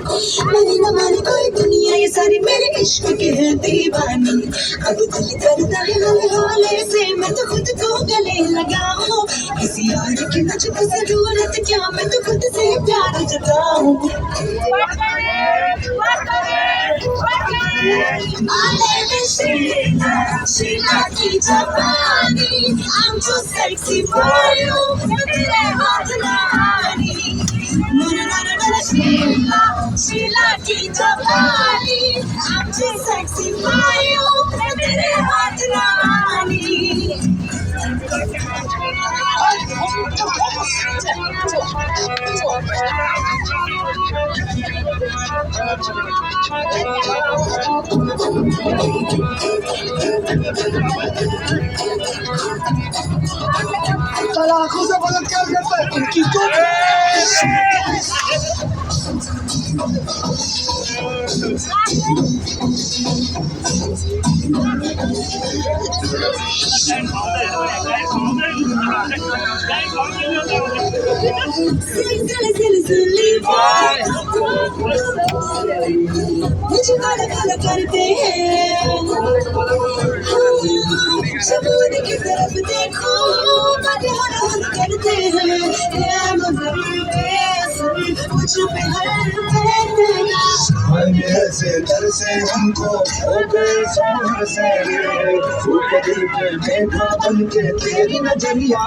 मेरी न माने कोई दुनिया ये सारी मेरे इश्क की है दीवानी। अब दिल करता है हौले हौले से मैं तो खुद को गले लगाऊं। किसी और की मुझको जरूरत क्या, मैं तो खुद से प्यार जताऊं। My name is Sheila, Sheila की जवानी। I'm too sexy for you, तेरे हाथ ना आनी। Sheila, Sheila की जवानी। I'm too sexy for you, तेरे हाथ ना आनी। साला आंखों से बलात्कार करता है उनकी तो मुझे काला काला करते हैं, सबूत की तरफ देखो, बातें हर हर करते हैं। मुझ पे हर ऐसे दर से हमको हो गए सोहर से फूट दिल पे देखा बन के तेरी नजरिया